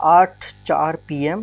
8:04 PM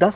10